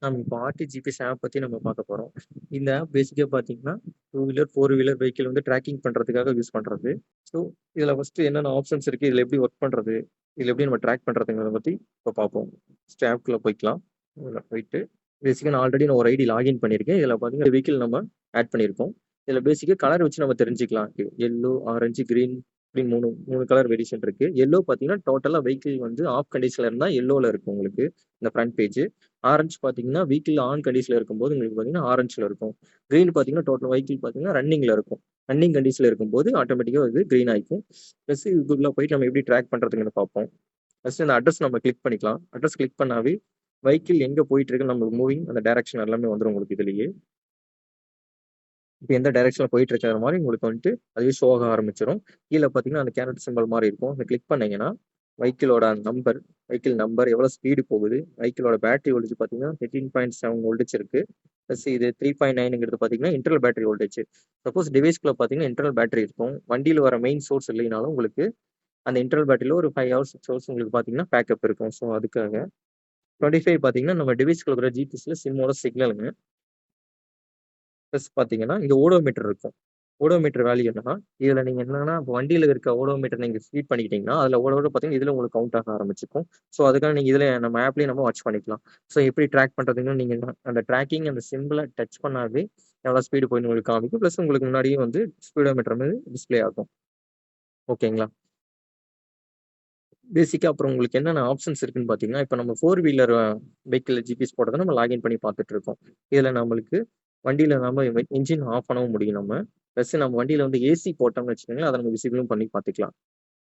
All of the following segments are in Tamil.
நம்ம இப்போ ஆர்டிஜிபிஎஸ் ஆப் பத்தி நம்ம பார்க்க போறோம். இந்த ஆப் பேசிக்கா பார்த்தீங்கன்னா, 2 வீலர், 4 வீலர் வெஹிக்கிள் வந்து ட்ராக்கிங் பண்றதுக்காக யூஸ் பண்றது. ஸோ, இதுல ஃபர்ஸ்ட்டு என்னென்ன ஆப்ஷன்ஸ் இருக்கு? இதுல எப்படி ஒர்க் பண்றது? இதுல எப்படி நம்ம ட்ராக் பண்றதுங்கிறத பத்தி இப்போ பார்ப்போம். ஃபர்ஸ்ட்டு ஆப்க்குள்ள போய்க்கலாம். உள்ள போயிட்டு பேசிக்கா நான் ஒரு ஐடி லாகின் பண்ணியிருக்கேன். இதுல பார்த்தீங்கன்னா, வெஹிக்கிள் நம்ம ஆட் பண்ணியிருக்கோம். இதுல பேசிக்கா கலர் வச்சு நம்ம தெரிஞ்சுக்கலாம். எல்லோ, ஆரஞ்சு, கிரீன் இப்படி 3 கலர் வேரியேஷன் இருக்கு. எல்லோ பார்த்தீங்கன்னா, டோட்டலா வெஹிக்கிள் வந்து ஆஃப் கண்டிஷன்ல இருந்தா எல்லோல இருக்கும் உங்களுக்கு இந்த ஃப்ரண்ட் பேஜ். ஆரஞ்சு பார்த்தீங்கன்னா, வீக்கில் ஆன் கண்டிஷன்ல இருக்கும்போது உங்களுக்கு பார்த்தீங்கன்னா, ஆரஞ்சுல இருக்கும். கிரீன் பார்த்தீங்கன்னா, டோட்டல் வெஹிக்கிள் பார்த்தீங்கன்னா, ரன்னிங்ல இருக்கும். ரன்னிங் கண்டிஷன்ல இருக்கும்போது ஆட்டோமேட்டிக்கா இது கிரீன் ஆயிக்கும். ப்ளஸ் இதுக்குள்ள போயிட்டு நம்ம எப்படி ட்ராக் பண்றதுங்கன்னு பார்ப்போம். ஃபர்ஸ்ட் இந்த அட்ரஸ் நம்ம கிளிக் பண்ணிக்கலாம். அட்ரஸ் கிளிக் பண்ணாவே வெஹிக்கிள் எங்க போயிட்டு இருக்குன்னு நமக்கு மூவிங் அந்த டைரக்ஷன் எல்லாமே வந்துரும் உங்களுக்கு இதுலயே. இப்ப எந்த டைரக்ஷன்ல போயிட்டு இருக்கிற மாரி உங்களுக்கு வந்துட்டு அதுவே ஷோ ஆக ஆரம்பிச்சுரும். கீழ பார்த்தீங்கன்னா, அந்த கேரட் சிம்பல் மாரி இருக்கும். அத கிளிக் பண்ணீங்கன்னா, வெஹிக்கிளோட நம்பர், வெஹிக்கிள் நம்பர், எவ்வளோ ஸ்பீடு போகுது, வெஹிக்கிளோட பேட்டரி வோல்டேஜ் பார்த்தீங்கன்னா 13.7 வோல்டேஜ் இருக்கு. பிளஸ் இது 3.9ங்கிறது பார்த்தீங்கன்னா, இன்டர்னல் பேட்டரி வோல்டேஜ். சப்போஸ் டிவைஸ்க்குள்ள பார்த்தீங்கன்னா, இன்டர்னல் பேட்டரி இருக்கும். வண்டியில வர மெயின் சோர்ஸ் இல்லைனாலும் உங்களுக்கு அந்த இன்டர்னல் பேட்டரியில ஒரு 5 ஹவர்ஸ், 6 ஹவர்ஸ் உங்களுக்கு பார்த்தீங்கன்னா, பேக்கப் இருக்கும். ஸோ, அதுக்காக. 25 பார்த்தீங்கன்னா, நம்ம டிவைஸ்க்குள்ள இருக்கிற ஜிபிஎஸ்ல சிம்மோட சிக்னலுங்க. ப்ளஸ் பார்த்தீங்கன்னா, இங்க ஓடோமீட்டர் இருக்கும். ஓடோமீட்டர் வேல்யூ என்னன்னா, இதுல நீங்க என்னன்னா, இப்ப வண்டியில இருக்க ஓடோமீட்டர் நீங்க ஃபீட் பண்ணிக்கிட்டீங்கன்னா, அதுல ஓட ஓட பார்த்தீங்கன்னா, இதுல உங்களுக்கு கவுண்ட் ஆக ஆரம்பிச்சுக்கும். ஸோ, அதுக்காக நீங்க இதுல நம்ம ஆப்லயே நம்ம வாட்ச் பண்ணிக்கலாம். ஸோ, எப்படி ட்ராக் பண்றதுன்னு நீங்க அந்த ட்ராக்கிங் அந்த சிம்பிள டச் பண்ணாவே எவ்வளோ ஸ்பீடு போயின்னு உங்களுக்கு காமிக்கும். ப்ளஸ் உங்களுக்கு முன்னாடியே வந்து ஸ்பீடோமீட்டர் மாரி டிஸ்ப்ளே ஆகும். ஓகேங்களா? பேசிக்கா அப்புறம் உங்களுக்கு என்னென்ன ஆப்ஷன்ஸ் இருக்குன்னு பார்த்தீங்கன்னா, இப்ப நம்ம 4 வீலர் வெஹிக்கிள்ல ஜிபிஎஸ் போட்டத நம்ம லாகின் பண்ணி பார்த்துட்டு இருக்கோம். இதுல நம்மளுக்கு வண்டியில நம்ம என்ஜின் ஆஃப் பண்ணவும் முடியும் நம்ம. பிளஸ் நம்ம வண்டியில வந்து ஏசி போட்டோம்னு வச்சுக்கோங்களேன், அத நம்ம விசிபிளும் பண்ணி பார்த்துக்கலாம்.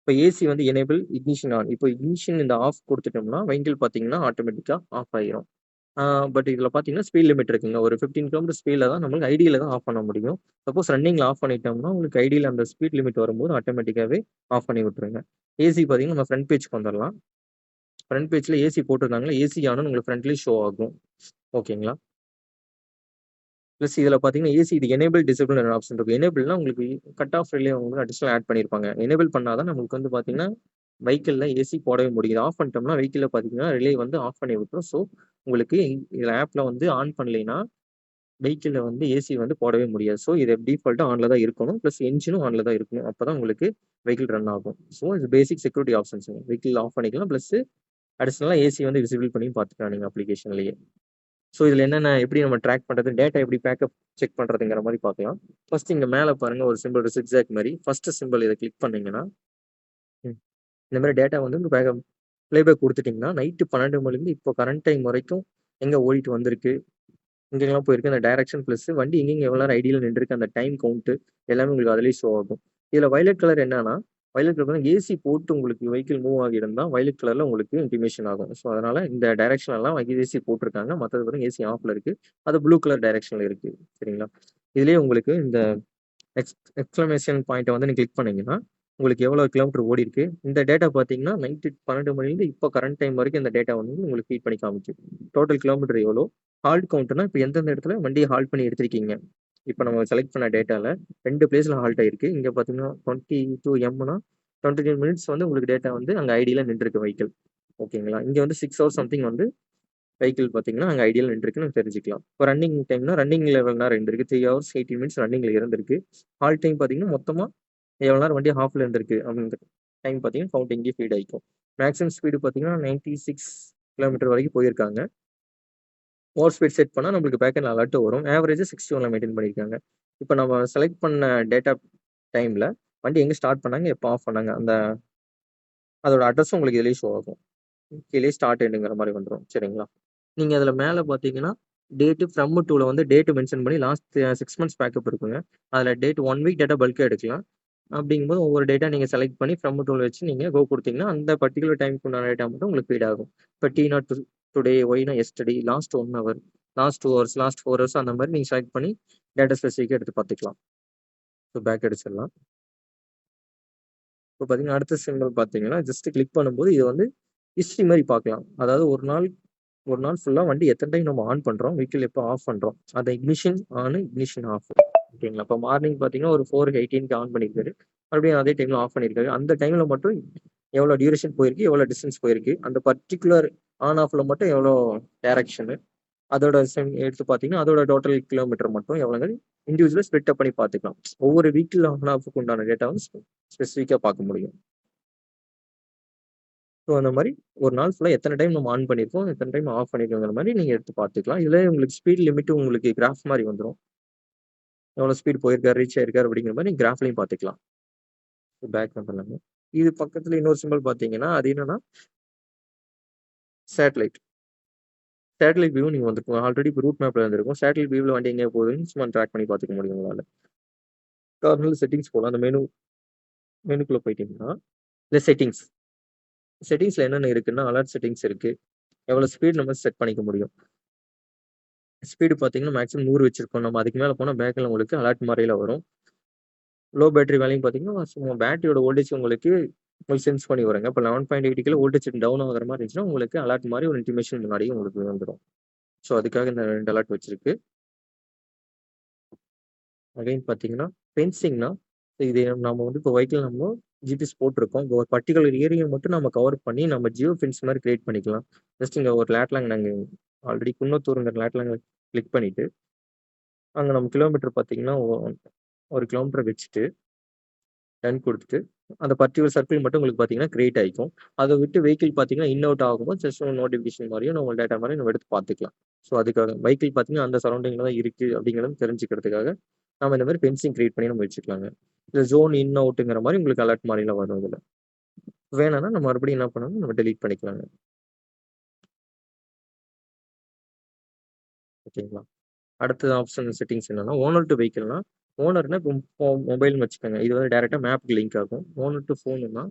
இப்ப ஏசி வந்து எனேபிள், இக்னிஷன் ஆன். இப்போ இக்னிஷன் இந்த ஆஃப் குடுத்துட்டோம்னா, வெஹிக்கிள் பார்த்தீங்கன்னா, ஆட்டோமேட்டிக்கா ஆஃப் ஆயிரும். ஆ பட் இதுல பார்த்தீங்கன்னா, ஸ்பீட் லிமிட் இருக்குங்க. ஒரு 15 கிலோமீட்டர் ஸ்பீட்ல தான் நம்மளுக்கு ஐடியில தான் ஆஃப் பண்ண முடியும். சப்போஸ் ரன்னிங்ல ஆஃப் பண்ணிட்டோம்னா, உங்களுக்கு ஐடியில அந்த ஸ்பீட் லிமிட் வரும்போது ஆட்டோமேட்டிக்காவே ஆஃப் பண்ணி விட்டுருங்க. ஏசி பார்த்தீங்கன்னா, நம்ம ஃப்ரண்ட் பேஜ்க்கு வந்துரலாம். ஃப்ரண்ட் பேஜ்ல ஏசி போட்டிருந்தாங்கன்னா, ஏசி ஆன்னு உங்களுக்கு ஃப்ரண்ட்லயே ஷோ ஆகும். ஓகேங்களா? பிளஸ் இதுல பார்த்தீங்கன்னா, ஏசி இது எனேபிள், டிசேபிள்னு ஆப்ஷன் இருக்கும். எனேபிள்னா உங்களுக்கு கட் ஆஃப் ரிலே வந்து அடிஷனலா ஆட் பண்ணியிருப்பாங்க. எனேபிள் பண்ணா தான் நமக்கு வந்து பார்த்தீங்கன்னா, வெஹிக்கிள்ல ஏசி போடவே முடியுது. ஆஃப் பண்ணிட்டோம்னா, வெஹிக்கிள்ல பார்த்தீங்கன்னா, ரிலே வந்து ஆஃப் பண்ணி விட்டுரும். ஸோ, உங்களுக்கு இதுல ஆப்ல வந்து ஆன் பண்ணலைன்னா, வெஹிக்கிள்ல வந்து ஏசி வந்து போடவே முடியாது. ஸோ, இது டிஃபால்ட்டா ஆன்ல தான் இருக்கணும். பிளஸ் என்ஜினும் ஆன்ல தான் இருக்கணும். அப்பதான் உங்களுக்கு வெஹிக்கிள் ரன் ஆகும். ஸோ, இது பேசிக் செக்யூரிட்டி ஆப்ஷன்ஸ்ங்க. வெஹிக்கிள் ஆஃப் பண்ணிக்கலாம். பிளஸ் அடிஷனலா ஏசி வந்து விசிபிள் பண்ணியும் பார்த்துக்கலாம் நீங்க அப்ளிகேஷன்லயே. ஸோ, இதுல என்னென்ன எப்படி நம்ம ட்ராக் பண்றது, டேட்டா எப்படி பேக்கப் செக் பண்றதுங்கிற மாரி பார்க்கலாம். ஃபர்ஸ்ட் இங்க மேல பாருங்க ஒரு சிம்பல் ஒரு ஜிக்ஸாக் மாரி. ஃபர்ஸ்ட் சிம்பல் இத கிளிக் பண்ணீங்கன்னா, ம் இந்த மாரி டேட்டா வந்து உங்க ப்ளேபேக் குடுத்துட்டீங்கன்னா, நைட்டு 12 மணிலேருந்து இப்போ கரண்ட் டைம் வரைக்கும் எங்க ஓடிட்டு வந்திருக்கு, எங்கெங்கலாம் போயிருக்கு, அந்த டைரக்ஷன் பிளஸ் வண்டி எங்கெங்க எவ்வளோ நேரம் ஐடியில நின்றுருக்கு, அந்த டைம் கவுண்ட் எல்லாமே உங்களுக்கு அதிலேயே ஷோ ஆகும். இதுல வயலட் கலர் என்னன்னா, வயலட் கலர் ஏசி போட்டு உங்களுக்கு வெஹிக்கிள் மூவ் ஆகியிருந்தா, வயலட் கலர்ல உங்களுக்கு இன்டிமேஷன் ஆகும். ஸோ, அதனால இந்த டைரக்ஷன் எல்லாம் ஏசி போட்டிருக்காங்க. மத்தது பாருங்க ஏசி ஆஃப்ல இருக்கு. அது ப்ளூ கலர் டைரக்ஷன்ல இருக்கு. சரிங்களா? இதுலயே உங்களுக்கு இந்த எக்ஸ்க்ளமேஷன் பாயிண்ட்ட வந்து நீங்க கிளிக் பண்ணீங்கன்னா, உங்களுக்கு எவ்வளோ கிலோமீட்டர் ஓடிருக்கு. இந்த டேட்டா பார்த்தீங்கன்னா, நைட்டு 12 மணிலேருந்து இப்போ கரண்ட் டைம் வரைக்கும் இந்த டேட்டா வந்து உங்களுக்கு ஃபீட் பண்ணி காமிக்கும். டோட்டல் கிலோமீட்டர் எவ்வளோ? ஹால்ட் கவுண்ட்னா, இப்ப எந்தெந்த இடத்துல வண்டிய ஹால்ட் பண்ணி எடுத்திருக்கீங்க. இப்ப நம்ம செலக்ட் பண்ண டேட்டால 2 பிளேஸ்ல ஹால்ட் ஆயிருக்கு. இங்க பார்த்தீங்கன்னா, 22 எம்னா 23 மினிட்ஸ் வந்து உங்களுக்கு டேட்டா வந்து அங்க ஐடியில நின்றுருக்கு வெஹிக்கிள். ஓகேங்களா? இங்க வந்து 6 ஹவர்ஸ் சம்திங் வந்து வெஹிக்கிள் பார்த்தீங்கன்னா, அங்க ஐடியில நின்றுருக்குன்னு தெரிஞ்சுக்கலாம். இப்போ ரன்னிங் டைம்னா, ரன்னிங்ல எவ்வளோ நேரம் இருந்திருக்கு? 3 ஹவர்ஸ் 18 மினிட்ஸ் ரன்னிங்ல இருந்திருக்கு. ஹால்ட் டைம் பார்த்தீங்கன்னா, மொத்தமா எவ்வளோ நேரம் வண்டி ஹாஃப்ல இருந்திருக்கு அப்படின்ற டைம் பார்த்தீங்கன்னா, கவுண்ட் இங்கேயே ஃபீட் ஆயிக்கும். மேக்ஸிமம் ஸ்பீடு பார்த்தீங்கன்னா, 96 கிலோமீட்டர் வரைக்கும் போயிருக்காங்க. ஓவர் ஸ்பீட் செட் பண்ணா நம்மளுக்கு பேக்கெண்ட்ல அலர்ட் வரும். ஆவரேஜா 61ல மெயின்டெயின் பண்ணியிருக்காங்க. இப்ப நம்ம செலக்ட் பண்ண டேட்டா டைம்ல வண்டி எங்க ஸ்டார்ட் பண்ணாங்க, எப்ப ஆஃப் பண்ணாங்க, அதோட அட்ரஸும் உங்களுக்கு இதுலயே ஷோ ஆகும். கீழயே ஸ்டார்ட் எண்டுங்கிற மாரி வந்துரும். சரிங்களா? நீங்க அதுல மேல பார்த்தீங்கன்னா, டேட் ஃப்ரம் டூல வந்து டேட் மென்ஷன் பண்ணி லாஸ்ட் 6 மந்த்ஸ் பேக்கப் இருக்குங்க. அதுல டேட் 1 வீக் டேட்டா பல்க்கா எடுக்கலாம். அப்படிங்கும்போது ஒவ்வொரு டேட்டா நீங்க செலக்ட் பண்ணி ஃப்ரம் டூல வச்சு நீங்க கோ குடுத்தீங்கன்னா, அந்த பர்ட்டிகுலர் டைம்க்கு உண்டான டேட்டா மட்டும் உங்களுக்கு ஃபீட் ஆகும். இப்ப டி நாட் டுடே, ஒய்னா yesterday, last 1 hour, last 2 hours, last 4 hours அந்த மாரி நீங்க செலக்ட் பண்ணி டேட்டா ஸ்பெசிஃபிக்கா எடுத்து பார்த்துக்கலாம். ஸோ பேக் அடிச்சிடலாம். இப்போ பார்த்தீங்கன்னா, அடுத்த சிம்பல் பார்த்தீங்கன்னா, ஜஸ்ட் கிளிக் பண்ணும்போது இது வந்து ஹிஸ்ட்ரி மாரி பார்க்கலாம். அதாவது ஒரு நாள் ஃபுல்லா வண்டி எத்தன டைம் நம்ம ஆன் பண்றோம், வெஹிக்கிள் எப்போ ஆஃப் பண்றோம். அந்த இக்னிஷன் ஆன், இக்னிஷன் ஆஃப். ஓகேங்களா? இப்போ மார்னிங் பார்த்தீங்கன்னா, ஒரு 4:18க்கு ஆன் பண்ணியிருக்காரு. மறுபடியும் அதே டைம்ல ஆஃப் பண்ணியிருக்காரு. அந்த டைம்ல மட்டும் எவ்வளோ டியூரேஷன் போயிருக்கு, எவ்வளோ டிஸ்டன்ஸ் போயிருக்கு, அந்த பர்ட்டிகுலர் ஆன் ஆஃப்ல மட்டும் எவ்வளோ டைரக்ஷனு, அதோட எடுத்து பார்த்தீங்கன்னா, அதோட டோட்டல் கிலோமீட்டர் மட்டும் எவ்வளோங்க இண்டிவிஜுவலா ஸ்ப்ளிட் அப் பண்ணி பார்த்துக்கலாம். ஒவ்வொரு வீக்ல ஆன் ஆஃப்க்கு உண்டான டேட்டா வந்து ஸ்பெசிஃபிக்கா பார்க்க முடியும். ஸோ அந்த மாரி ஒரு நாள் ஃபுல்லா எத்தன டைம் நம்ம ஆன் பண்ணியிருக்கோம், எத்தன டைம் ஆஃப் பண்ணியிருக்கோங்கிற மாரி நீங்க எடுத்து பார்த்துக்கலாம். இதுல உங்களுக்கு ஸ்பீட் லிமிட்டும் உங்களுக்கு கிராஃப் மாரி வந்துரும். எவ்வளோ ஸ்பீட் போயிருக்காரு, ரீச் ஆயிருக்காரு அப்படிங்கிற மாரி நீங்க கிராஃப்லயும் பார்த்துக்கலாம். பேக் வந்துடலாங்க. இது பக்கத்துல இன்னொரு சிம்பல் பார்த்தீங்கன்னா, அது என்னன்னா சேட்டலைட். சேட்டலைட் வியூ நீங்க வந்துருக்கும். ஆல்ரெடி இப்ப ரூட் மேப்ல இருந்திருக்கும். சேட்டலைட் வியூல வண்டி எங்க போகுதுன்னு சும்மா ட்ராக் பண்ணி பார்த்துக்க முடியும் உங்களால. நார்மல் செட்டிங்ஸ் போலாம். அந்த மெனுக்குள்ள போயிட்டீங்கன்னா, இல்ல செட்டிங்ஸ்ல என்னென்ன இருக்குன்னா, அலர்ட் செட்டிங்ஸ் இருக்கு. எவ்வளோ ஸ்பீட் நம்ம செட் பண்ணிக்க முடியும். ஸ்பீடு பார்த்தீங்கன்னா, மேக்ஸிமம் 100 வச்சிருக்கோம். நம்ம அதுக்கு மேல போனா பேக்ல உங்களுக்கு அலர்ட் மாரில வரும். லோ பேட்டரி வேல்யூன்னு பார்த்தீங்கன்னா, சும்மா பேட்டரியோட வோல்டேஜ் உங்களுக்கு சென்ஸ் பண்ணி வருங்க. இப்ப 11.8 கிலோ வோல்டேஜ் டவுன் ஆகுற மாரி இருந்துச்சுன்னா, உங்களுக்கு அலர்ட் மாரி ஒரு இன்டிமேஷன் முன்னாடியே உங்களுக்கு வந்துரும். ஸோ அதுக்காக இந்த 2 அலர்ட் வச்சிருக்கு. அகைன் பார்த்தீங்கன்னா, ஃபென்சிங்னா, இது நம்ம வந்து இப்போ வெஹிக்கிள் நம்ம ஜிபிஎஸ் போட்டிருக்கோம். இப்போ ஒரு பர்ட்டிகுலர் ஏரியா மட்டும் நம்ம கவர் பண்ணி, நம்ம ஜியோ ஃபென்ஸ் மாரி கிரியேட் பண்ணிக்கலாம். ஜஸ்ட் இங்க ஒரு லேட்லாங் நாங்க ஆல்ரெடி குன்னத்தூர்ங்கிற லேட்லாங்க கிளிக் பண்ணிட்டு, அங்க நம்ம கிலோமீட்டர் பார்த்தீங்கன்னா, 1 கிலோமீட்டர் வச்சுட்டு, டன் குடுத்துட்டு, அந்த பர்ட்டிகுலர் சர்க்கிள் மட்டும் உங்களுக்கு பார்த்தீங்கன்னா, கிரியேட் ஆயிக்கும். அத விட்டு வெஹிக்கிள் பார்த்தீங்கன்னா, இன் அவுட் ஆகும்போது ஜஸ்ட் ஒரு நோட்டிஃபிகேஷன் மாரியும், நம்ம டேட்டா மாரியும் நம்ம எடுத்து பார்த்துக்கலாம். ஸோ அதுக்காக வெஹிக்கிள் பார்த்தீங்கன்னா, அந்த சரவுண்டிங்ல தான் இருக்கு அப்படிங்கிறத தெரிஞ்சுக்கிறதுக்காக, நாம இந்த மாரி ஃபென்சிங் கிரியேட் பண்ணி நம்ம வச்சுக்கலாங்க. இல்ல ஜோன் இன், அவுட்ங்கிற மாரி உங்களுக்கு அலர்ட் மாரிலாம் வரும் இதுல. வேணாம்னா நம்ம மறுபடியும் என்ன பண்ணணும், நம்ம டெலீட் பண்ணிக்கலாங்க. ஓகேங்களா? அடுத்த ஆப்ஷன் செட்டிங்ஸ் என்னன்னா, ஓனர் டூ வெஹிக்கிள்னா, ஓனர்னா இப்போ மொபைல்னு வச்சுக்கோங்க. இது வந்து டைரக்ட்டா மேப்க்கு லிங்க் ஆகும். ஓனர் டூ ஃபோனுன்னா,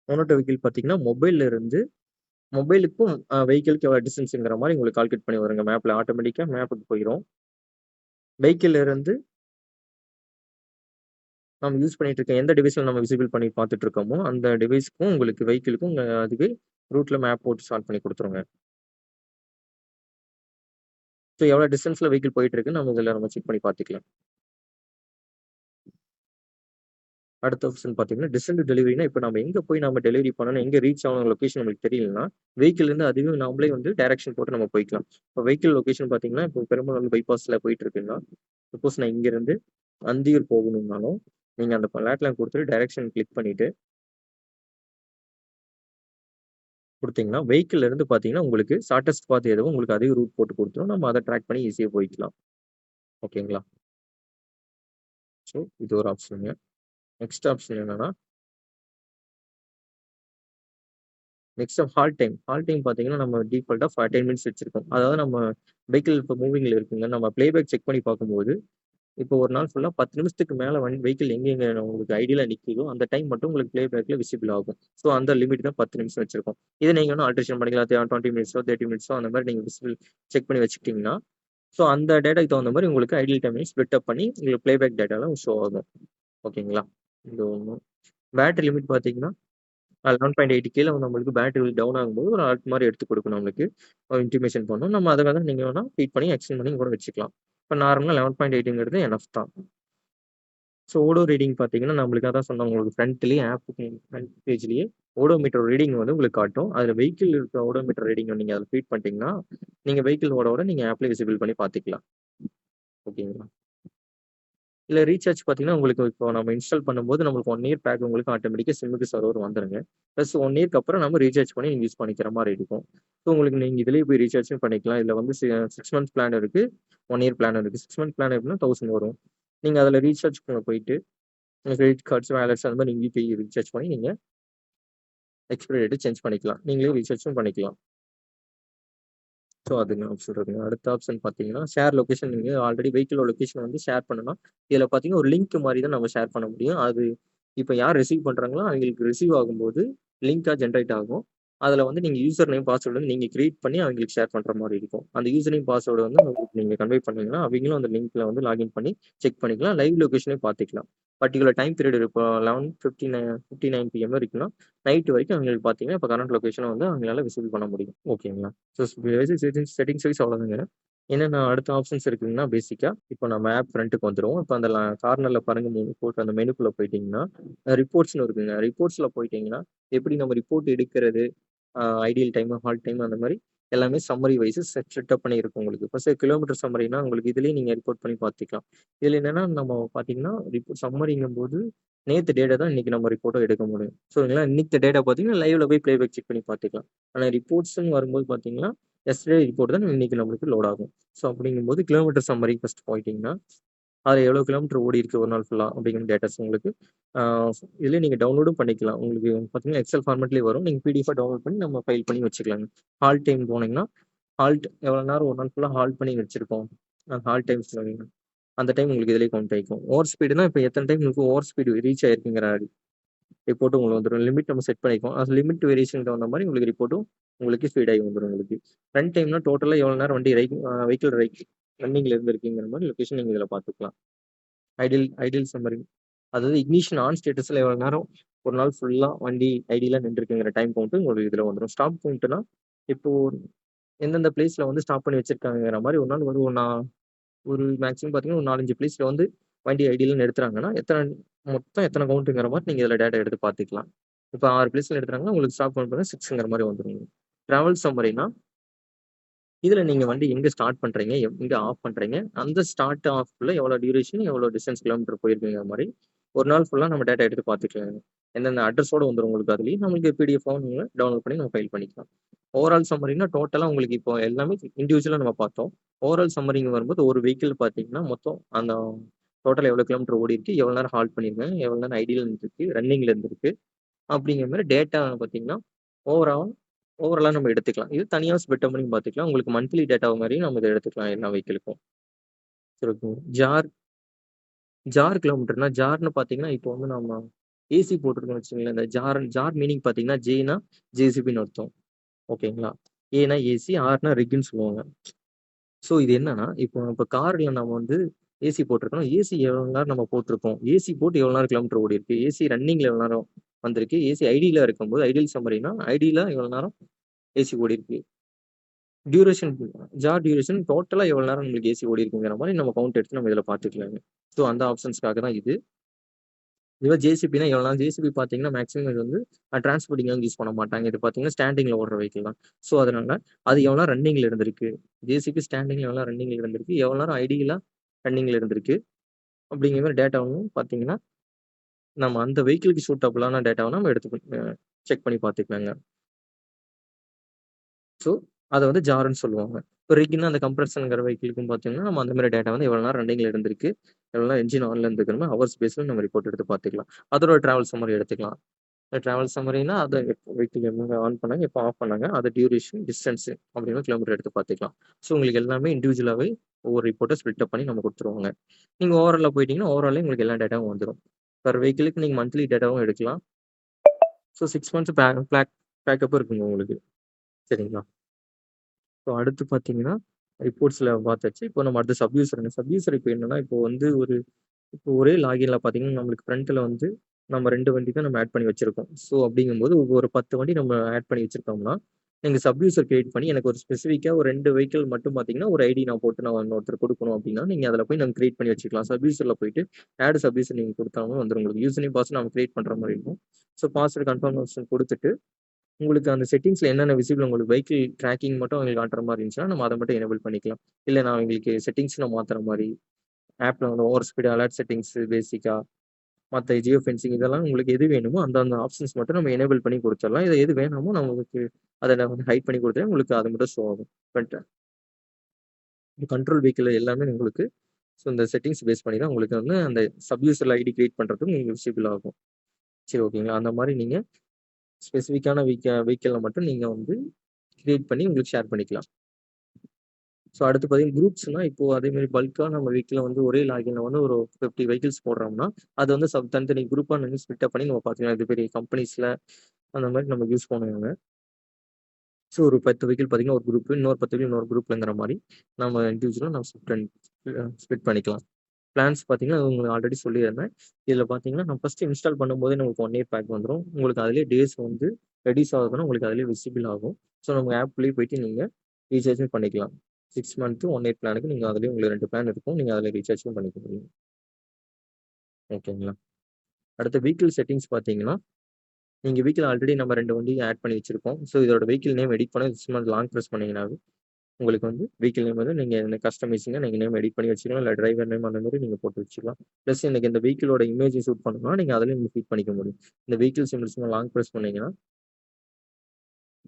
ஓனர் டூ வெஹிக்கிள் பார்த்தீங்கன்னா, மொபைலுக்கும் வெஹிக்கிள்க்கு எவ்வளோ டிஸ்டன்ஸ்ங்கிற மாரி உங்களுக்கு கால்குலேட் பண்ணி வருங்க. மேப்ல ஆட்டோமேட்டிக்கா மேப்புக்கு போயிரும். வெஹிக்கிள்ல இருந்து நம்ம யூஸ் பண்ணிட்டு இருக்க எந்த டிவைஸ்ல நம்ம விசிபிள் பண்ணி பார்த்துட்டு இருக்கோமோ, அந்த டிவைஸ்க்கும் உங்களுக்கு வெஹிக்கிளுக்கும் அதுவே ரூட்ல மேப் போட்டு ஸ்டார்ட் பண்ணி குடுத்துருங்க. ஸோ எவ்வளோ டிஸ்டன்ஸ்ல வெஹிக்கிள் போயிட்டு இருக்குன்னு நம்ம இதுல நம்ம செக் பண்ணி பார்த்துக்கலாம். அடுத்த ஆப்ஷன் பார்த்தீங்கன்னா, டிஸ்டன்ட் டெலிவரினா, இப்ப நம்ம எங்க போய் நம்ம டெலிவரி பண்ணணும், எங்க ரீச் ஆகணும் லொகேஷன் நம்மளுக்கு தெரியலன்னா, வெஹிக்கிள்ல இருந்து அதுவே நாமளே வந்து டைரக்ஷன் போட்டு நம்ம போய்க்கலாம். இப்போ வெஹிக்கிள் லொகேஷன் பார்த்தீங்கன்னா, இப்போ பெரும்பாலும் பைபாஸ்ல போயிட்டு இருக்குன்னா, சப்போஸ் நான் இங்கிருந்து அந்தியூர் போகணும்னாலும், நீங்க அந்த லேட்லாம் குடுத்துட்டு டைரக்ஷன் கிளிக் பண்ணிட்டு குடுத்தீங்கன்னா, வெஹிக்கிள்ல இருந்து பார்த்தீங்கன்னா, உங்களுக்கு ஷார்ட்டஸ்ட் பாத் எதுவோ உங்களுக்கு அதே ரூட் போட்டு குடுத்துரும். நம்ம அத ட்ராக் பண்ணி ஈஸியா போய்க்கலாம். ஓகேங்களா? ஸோ இது ஒரு ஆப்ஷனுங்க. நெக்ஸ்ட் ஆப்ஷன் என்னன்னா, next halt time. Halt time பார்த்தீங்கன்னா, நம்ம டிஃபால்ட்டா 10 மினிட்ஸ் வச்சிருக்கோம். அதாவது நம்ம வெஹிக்கிள் இப்ப மூவிங்ல இருக்குங்க. நம்ம ப்ளேபேக் செக் பண்ணி பார்க்கும்போது, இப்போ ஒரு நாள் ஃபுல்லா 10 நிமிஷத்துக்கு மேல வெஹிக்கிள் எங்கெங்க உங்களுக்கு ஐடியலா நிக்குதோ, அந்த டைம் மட்டும் உங்களுக்கு ப்ளேபேக்ல விசிபிள் ஆகும். ஸோ அந்த லிமிட் தான் 10 நிமிஷம் வச்சிருக்கோம். இத நீங்க இன்னும் ஆல்டரேஷன் பண்ணிக்கலாம். 20 மினிட்ஸோ, 30 மினிட்ஸோ அந்த மாரி நீங்க விசிபிள் செக் பண்ணி வச்சுக்கிட்டீங்கன்னா, ஸோ அந்த டேட்டாக்கு தகுந்த மாரி உங்களுக்கு ஐடியல் டைமையும் ஸ்ப்ளிட் அப் பண்ணி உங்களுக்கு ப்ளேபேக் டேட்டாலாம் ஷோ ஆகும். ஓகேங்களா? இது ஒண்ணு. பேட்டரி லிமிட் பார்த்தீங்கன்னா, 11.8 கீழ நம்மளுக்கு பேட்டரி டவுன் ஆகும்போது ஒரு அலர்ட் மாரி எடுத்து குடுக்கும் நம்மளுக்கு. இன்டிமேஷன் பண்ணும். நம்ம அத வேணா நீங்க வேணா ஃபீட் பண்ணி எக்ஸ்டெண்ட் பண்ணி கூட வச்சுக்கலாம். இப்ப நார்மலா 11.8ங்கிறது எனஃப் தான். ஸோ ஓடோ ரீடிங் பார்த்தீங்கன்னா, நம்மளுக்கு அதான் சொன்னேன் உங்களுக்கு ஃப்ரண்ட்லயே ஃப்ரண்ட் பேஜ்லயே ஓடோமீட்டர் ரீடிங் வந்து உங்களுக்கு காட்டும். அதுல வெஹிக்கிள் இருக்க ஓடோமீட்டர் ரீடிங்க நீங்க அதுல ஃபீட் பண்ணிட்டீங்கன்னா, நீங்க வெஹிக்கிள் ஓட நீங்க ஆப்லயே விசிபிள் பண்ணி பார்த்துக்கலாம். ஓகேங்களா? இல்ல ரீசார்ஜ் பார்த்தீங்கன்னா, உங்களுக்கு இப்போ நம்ம இன்ஸ்டால் பண்ணும்போது நம்மளுக்கு 1 இயர் பேக் உங்களுக்கு ஆட்டோமேட்டிக்கா சிம்முக்கு சர்வர் வந்துருங்க. பிளஸ் 1 இயர்க்கு அப்புறம் நம்ம ரீசார்ஜ் பண்ணி நீங்க யூஸ் பண்ணிக்கிற மாரி இருக்கும். ஸோ உங்களுக்கு நீங்க இதிலேயே போய் ரீசார்ஜும் பண்ணிக்கலாம். இதுல வந்து 6 மந்த்ஸ் பிளான் இருக்கு. 1 இயர் பிளான் இருக்கு. 6 மந்த் பிளான் எப்படின்னா 1000 வரும். நீங்க அதுல ரீசார்ஜ்க்குள்ள போயிட்டு, உங்க கிரெடிட் கார்ட்ஸ், வாலெட்ஸ் அந்த மாரி நீங்க யுபிஐ ரீசார்ஜ் பண்ணி நீங்க எக்ஸ்பைரி டேட்ட சேஞ்ச் பண்ணிக்கலாம். நீங்களே ரீசார்ஜும் பண்ணிக்கலாம். ஸோ அதுங்க ஆப்ஷன் இருக்குங்க. அடுத்த ஆப்ஷன் பார்த்தீங்கன்னா, ஷேர் லொகேஷன் நீங்க ஆல்ரெடி வெஹிக்கிளோட லொகேஷன் வந்து ஷேர் பண்ணணும்னா, இதில பார்த்தீங்கன்னா, ஒரு லிங்க் மாரி தான் நம்ம ஷேர் பண்ண முடியும். அது இப்ப யார் ரிசீவ் பண்றாங்களோ, அவங்களுக்கு ரிசீவ் ஆகும்போது லிங்க்கா ஜெனரேட் ஆகும். அதில வந்து நீங்க யூசர் நேம், பாஸ்வேர்ட் வந்து நீங்க கிரியேட் பண்ணி அவங்களுக்கு ஷேர் பண்ற மாரி இருக்கும். அந்த யூசர் நேம், பாஸ்வேர்ட் வந்து அவங்களுக்கு நீங்க கன்வே பண்ணீங்கன்னா, அவங்களும் அந்த லிங்க்ல வந்து லாகின் பண்ணி செக் பண்ணிக்கலாம். லைவ் லொகேஷனையும் பார்த்துக்கலாம். பர்ட்டிகுலர் டைம் பீரியட் இப்போ 11:59 பிஎம் வரைக்கும்னா, நைட் வரைக்கும் அவங்களுக்கு பார்த்தீங்கன்னா, இப்ப கரண்ட் லொகேஷன வந்து அவங்களால விசிபிள் பண்ண முடியும். ஓகேங்களா? ஸோ பேசிக் செட்டிங்ஸ் வைஸ் அவ்வளோதாங்க. என்னென்ன அடுத்த ஆப்ஷன்ஸ் இருக்குங்கன்னா, பேசிக்கா இப்போ நம்ம ஆப் ஃப்ரண்ட்டுக்கு வந்துருவோம். இப்ப அந்த கார்னர்ல பாருங்க போட்டு அந்த மெனுக்குள்ள போயிட்டீங்கன்னா, ரிப்போர்ட்ஸ்ன்னு இருக்குங்க. ரிப்போர்ட்ஸ்ல போயிட்டீங்கன்னா, எப்படி நம்ம ரிப்போர்ட் எடுக்கிறது, ஐடியல் டைம், ஹால்ட் டைம் அந்த மாரி எல்லாமே சம்மரி வைஸ் செட்டப் பண்ணியிருக்கும் உங்களுக்கு. ஃபர்ஸ்ட் கிலோமீட்டர் சம்மரினா உங்களுக்கு இதுலயே நீங்க ரிப்போர்ட் பண்ணி பார்த்துக்கலாம். இதுல என்னன்னா நம்ம பார்த்தீங்கன்னா, சம்மரிங்கும்போது நேத்து டேட்டா தான் இன்னைக்கு நம்ம ரிப்போர்ட்ட எடுக்க முடியும். ஸோ இன்னைக்கு டேட்டா பார்த்தீங்கன்னா, லைவ்ல போய் ப்ளேபேக் செக் பண்ணி பார்த்துக்கலாம். ஆனா ரிப்போர்ட்ஸ்ன்னு வரும்போது பார்த்தீங்கன்னா, எஸ்டர்டே ரிப்போர்ட் தான் இன்னைக்கு நம்மளுக்கு லோட் ஆகும். ஸோ அப்படிங்கும்போது கிலோமீட்டர் சம்மரி ஃபர்ஸ்ட் போயிட்டீங்கன்னா, அதுல எவ்வளோ கிலோமீட்டர் ஓடியிருக்கு ஒரு நாள் ஃபுல்லா அப்படிங்கிற டேட்டாஸ் உங்களுக்கு ஆ இதுலயே நீங்க டவுன்லோடும் பண்ணிக்கலாம். உங்களுக்கு பார்த்தீங்கன்னா, எக்ஸெல் ஃபார்மேட்லயே வரும். நீங்க பிடிஎஃபா டவுன்லோட் பண்ணி நம்ம ஃபைல் பண்ணி வச்சுக்கலாங்க. ஹால்ட் டைம் போனீங்கன்னா, ஹால்ட் எவ்வளோ நேரம் ஒரு நாள் ஃபுல்லா ஹால்ட் பண்ணி வச்சிருக்கோம். ஹால்ட் டைம் சொல்லுவீங்க. அந்த டைம் உங்களுக்கு இதிலயே கவுண்ட் ஆயிக்கும். ஓவர் ஸ்பீடுனா இப்ப எத்தன டைம் உங்களுக்கு ஓவர் ஸ்பீடு ரீச் ஆயிருக்குங்கிற ரிப்போர்ட்டும் உங்களுக்கு வந்துரும். லிமிட் நம்ம செட் பண்ணிக்குவோம். அது லிமிட் வேரியேஷனுக்கு தகுந்த மாரி உங்களுக்கு ரிப்போர்ட்டும் உங்களுக்கு ஃபீட் ஆகி வந்துரும் உங்களுக்கு. ரன் டைம்னா டோட்டலா எவ்வளோ நேரம் வண்டி வெஹிக்கிள் ரன்னிங்ல இருந்திருக்குங்கிற மாரி லொகேஷன் நீங்க இதில பார்த்துக்கலாம். ஐடில் ஐடில் சம்மரி அதாவது இக்னிஷன் ஆன் ஸ்டேட்டஸ்ல எவ்வளோ நேரம் ஒரு நாள் ஃபுல்லா வண்டி ஐடியில நின்றுருக்குங்கிற டைம் கவுண்ட் உங்களுக்கு இதில வந்துரும். ஸ்டாப் கவுண்ட்னா இப்போ எந்தெந்த பிளேஸ்ல வந்து ஸ்டாப் பண்ணி வச்சிருக்காங்கங்கிற மாரி ஒரு நாள் வந்து ஒரு மேக்ஸிமம் பார்த்தீங்கன்னா, ஒரு 4, 5 பிளேஸ்ல வந்து வண்டி ஐடியில நிறுத்துறாங்கன்னா, மொத்தம் எத்தன கவுண்ட்ங்கிற மாரி நீங்க இதில டேட்டா எடுத்து பார்த்துக்கலாம். இப்ப 6 பிளேஸ்ல நிறுத்துறாங்கன்னா, உங்களுக்கு ஸ்டாப் கவுண்ட் பார்த்தா 6ங்கிற மாரி வந்துரும். டிராவல் சம்மரினா, இதுல நீங்க வண்டி எங்க ஸ்டார்ட் பண்றீங்க, எங்க ஆஃப் பண்றீங்க, அந்த ஸ்டார்ட் ஆஃப்ல எவ்வளோ டியூரேஷன், எவ்வளோ டிஸ்டன்ஸ் கிலோமீட்டர் போயிருக்குங்கிற மாரி, ஒரு நாள் ஃபுல்லா நம்ம டேட்டா எடுத்து பார்த்துக்கலாங்க. எந்தெந்த அட்ரஸோட வந்துரும் உங்களுக்கு அதுலயும். நம்மளுக்கு பிடிஎஃபாவும் நீங்க டவுன்லோட் பண்ணி நம்ம ஃபைல் பண்ணிக்கலாம். ஓவரால் சம்மரினா டோட்டலா உங்களுக்கு இப்போ எல்லாமே இண்டிவிஜுவலா நம்ம பார்த்தோம். ஓவரால் சம்மரின்னு வரும்போது ஒரு வெஹிக்கிள் பார்த்தீங்கன்னா, மொத்தம் அந்த டோட்டலா எவ்வளோ கிலோமீட்டர் ஓடிருக்கு, எவ்வளோ நேரம் ஹால்ட் பண்ணியிருக்காங்க, எவ்வளோ நேரம் ஐடியில இருந்திருக்கு, ரன்னிங்ல இருந்திருக்கு, அப்படிங்கிற மாரி டேட்டா பார்த்தீங்கன்னா, ஓவரால் ஓவராலா நம்ம எடுத்துக்கலாம். இது தனியா ஸ்ப்ளிட் பண்ணி பார்த்துக்கலாம். உங்களுக்கு மந்த்லி டேட்டா மாரியும் நம்ம இத எடுத்துக்கலாம் எல்லா வெஹிக்கிளுக்கும். சரி ஓகேங்க. ஜார் கிலோமீட்டர்னா, ஜார்ன்னு பார்த்தீங்கன்னா, இப்போ வந்து நம்ம ஏசி போட்டிருக்கோம்னு வச்சுக்கங்களேன். இந்த ஜார் மீனிங் பார்த்தீங்கன்னா, ஜேன்னா ஜேசிபின்னு அர்த்தம். ஓகேங்களா? ஏன்னா ஏசி, ஆர்ன்னா ரிக்ன்னு சொல்லுவாங்க. ஸோ இது என்னன்னா, இப்போ கார்ல நம்ம வந்து ஏசி போட்டிருக்கோம். ஏசி எவ்வளோ நேரம் நம்ம போட்டிருக்கோம். ஏசி போட்டு எவ்வளோ நேரம் கிலோமீட்டர் ஓடிருக்கு. ஏசி ரன்னிங்ல எவ்வளோ நேரம் வந்திருக்கு. ஏசி ஐடியில இருக்கும்போது ஐடியல் சம்மரினா, ஐடியில எவ்வளோ நேரம் ஏசி ஓடிருக்கு. டியூரேஷன் டியூரேஷன் டோட்டலா எவ்வளோ நேரம் உங்களுக்கு ஏசி ஓடிருக்குங்கிற மாரி நம்ம கவுண்ட் எடுத்து நம்ம இதில பார்த்துக்கலாங்க. ஸோ அந்த ஆப்ஷன்ஸ்க்காக தான் இது. இதுவே ஜேசிபினா எவ்வளோ நேரம் ஜேசிபி பார்த்தீங்கன்னா, மேக்ஸிமம் இது வந்து டிரான்ஸ்போர்ட்டிங்காக யூஸ் பண்ண மாட்டாங்க. இது பார்த்தீங்கன்னா, ஸ்டாண்டிங்ல ஓடுற வெஹிக்கிள் தான். ஸோ அதனால அது எவ்வளோ நேரம் ரன்னிங்ல இருந்திருக்கு. ஜேசிபி ஸ்டாண்டிங்ல எவ்வளோ நேரம் ரன்னிங்ல இருந்திருக்கு. எவ்வளோ நேரம் ஐடியலா ரன்னிங்ல இருந்திருக்கு. அப்படிங்கிற மாரி டேட்டாவும் பார்த்தீங்கன்னா, நம்ம அந்த வெஹிக்கிளுக்கு சூட்டபிளான டேட்டாவ நம்ம எடுத்து செக் பண்ணி பார்த்துக்கலாங்க. ஸோ, அத வந்து ஜார்ன்னு சொல்லுவாங்க. இப்போ ரிக்னா அந்த கம்ப்ரஷன்ங்கிற வெஹிக்கிளுக்கும் பார்த்தீங்கன்னா, நம்ம அந்த மாரி டேட்டா வந்து எவ்வளோ நேரம் ரன்னிங்ல இருந்திருக்கு, எவ்வளோ நேரம் என்ஜின் ஆன்ல இருந்திருக்கிற மாரி ஹவர்ஸ் பேஸ்ல நம்ம ரிப்போர்ட் எடுத்து பார்த்துக்கலாம். அதோட டிராவல் சம்மரி எடுத்துக்கலாம். டிராவல் சம்மரினா அத எப்போ வெஹிக்கிள் எங்க ஆன் பண்ணாங்க, எப்போ ஆஃப் பண்ணாங்க, அது டியூரேஷன், டிஸ்டன்ஸ் அப்படின்னு கிலோமீட்டர் எடுத்து பார்த்துக்கலாம். ஸோ உங்களுக்கு எல்லாமே இண்டிவிஜுவலாவே ஒவ்வொரு ரிப்போர்ட்ட ஸ்ப்ளிட் அப் பண்ணி நம்ம குடுத்துருவாங்க. நீங்க ஓவராலா போயிட்டீங்கன்னா, ஓவராலே உங்களுக்கு எல்லா டேட்டாவும் வந்துரும். பெர் வெஹிக்கிளுக்கு நீங்க மந்த்லி டேட்டாவும் எடுக்கலாம். ஸோ 6 மந்த்ஸ் பேக்கப்பும் இருக்குங்க உங்களுக்கு. சரிங்களா? ஸோ அடுத்து பார்த்தீங்கன்னா, ரிப்போர்ட்ஸ்ல பார்த்தாச்சு. இப்போ நம்ம அடுத்து சப்யூசருங்க. சப்யூசர் இப்போ என்னன்னா, இப்போ ஒரே லாகின்ல பார்த்தீங்கன்னா, நம்மளுக்கு ஃப்ரண்ட்ல வந்து நம்ம 2 வண்டி தான் நம்ம ஆட் பண்ணி வச்சிருக்கோம். ஸோ அப்படிங்கும்போது ஒரு 10 வண்டி நம்ம ஆட் பண்ணி வச்சிருக்கோம்னா, நீங்க சப்யூசர் கிரியேட் பண்ணி எனக்கு ஒரு ஸ்பெசிஃபிக்கா ஒரு 2 வெஹிக்கிள் மட்டும் பார்த்தீங்கன்னா, ஒரு ஐடி நான் போட்டு நான் இன்னொருத்தருக்கு குடுக்கணும் அப்படின்னா, நீங்க அதில போய் நம்ம கிரியேட் பண்ணி வச்சுக்கலாம். சப்யூசர்ல போயிட்டு ஆட் சப்யூசர் நீங்க குடுத்தாலும் வந்துரும் உங்களுக்கு. யூசர் நேம், பாஸ்வேர்ட் நம்ம கிரியேட் பண்ற மாரி இருக்கும். ஸோ பாஸ்வேர்ட் கன்ஃபர்மேஷன் குடுத்துட்டு உங்களுக்கு அந்த செட்டிங்ஸ்ல என்னென்ன விசிபிள் உங்களுக்கு வெஹிக்கிள் ட்ராக்கிங் மட்டும் அவங்களுக்கு காட்டுற மாரி இருந்துச்சுன்னா, நம்ம அத மட்டும் எனேபிள் பண்ணிக்கலாம். இல்ல நான் அவங்களுக்கு செட்டிங்ஸ் நான் மாத்துற மாரி, ஆப்ல வந்து ஓவர் ஸ்பீட் அலர்ட் செட்டிங்ஸ் பேசிக்கா, மத்த ஜியோ ஃபென்சிங் இதெல்லாம் உங்களுக்கு எது வேணுமோ, அந்த ஆப்ஷன்ஸ் மட்டும் நம்ம எனேபிள் பண்ணி குடுத்துரலாம். இது எது வேணாமோ நம்மளுக்கு அத நான் வந்து ஹைட் பண்ணி குடுத்துட்டா, உங்களுக்கு அது மட்டும் ஷோ ஆகும். பட் கண்ட்ரோல் வெஹிக்கிள் எல்லாமே உங்களுக்கு இந்த செட்டிங்ஸ் பேஸ் பண்ணி தான் உங்களுக்கு வந்து அந்த சப்யூசர் ஐடி கிரியேட் பண்றதுக்கு உங்களுக்கு விசிபிள் ஆகும். சரி ஓகேங்களா? அந்த மாரி நீங்க ஸ்பெசிஃபிக்கான வெஹிக்கிள்ல மட்டும் நீங்க வந்து கிரியேட் பண்ணி உங்களுக்கு ஷேர் பண்ணிக்கலாம். ஸோ அடுத்து பார்த்தீங்கன்னா, குரூப்ஸ்னா இப்போ அதே மாரி பல்க்கா நம்ம வெஹிக்கிள வந்து ஒரே லாகின்ல வந்து ஒரு 50 வெஹிக்கிள்ஸ் போடுறோம்னா, அது வந்து தனித்தனி குரூப்பா நம்ம ஸ்ப்ளிட் அப் பண்ணி நம்ம பார்த்துக்கலாம். இது பெரிய கம்பெனிஸ்ல அந்த மாரி நம்ம யூஸ் பண்ணுவாங்க. ஸோ ஒரு 10 வெஹிக்கிள் பார்த்தீங்கன்னா, ஒரு குரூப், இன்னொரு 10 வெஹிக்கிள் இன்னொரு குரூப்லங்கிற மாரி நம்ம இண்டிவிஜுவலா நம்ம ஸ்ப்ளிட் பண்ணிக்கலாம். பிளான்ஸ் பார்த்தீங்கன்னா, உங்களுக்கு ஆல்ரெடி சொல்லியிருந்தேன். இதில பார்த்தீங்கன்னா, நான் ஃபர்ஸ்ட் இன்ஸ்டால் பண்ணும்போதே நமக்கு 1 இயர் பேக் வந்துரும். உங்களுக்கு அதிலேயே டேஸ் வந்து ரெடியூஸ் ஆகுதுன்னா, உங்களுக்கு அதிலேயே விசிபிள் ஆகும். ஸோ நம்ம ஆப்க்குள்ளேயே போயிட்டு நீங்க ரீசார்ஜும் பண்ணிக்கலாம். 6 மந்த் 1 இயர் பிளானுக்கு நீங்க அதிலேயே உங்களுக்கு 2 பிளான் இருக்கும். நீங்க அதில ரீசார்ஜும் பண்ணிக்க முடியும். ஓகேங்களா? அடுத்து வெஹிக்கிள் செட்டிங்ஸ் பார்த்தீங்கன்னா, நீங்க வெஹிக்கிள் ஆல்ரெடி நம்ம 2 வண்டி ஆட் பண்ணி வச்சிருக்கோம். ஸோ இதோட வெஹிக்கிள் நேம் எடிட் பண்ண சும்மா லாங் பிரஸ் பண்ணீங்கன்னாவே, உங்களுக்கு வந்து வெஹிக்கிள் நேம் வந்து நீங்க கஸ்டமைசிங்கா நீங்க நேம் எடிட் பண்ணி வச்சுக்கலாம். இல்ல டிரைவர் நேம் அந்த மாரி நீங்க போட்டு வச்சுக்கலாம். பிளஸ் எனக்கு இந்த வெஹிக்கிளோட இமேஜ் ஷூட் பண்ணணும்னா, நீங்க அதிலயும் நீங்க ஃபீட் பண்ணிக்க முடியும். இந்த வெஹிக்கிள் சிம்பிள் சும்மா லாங் பிரஸ் பண்ணீங்கன்னா,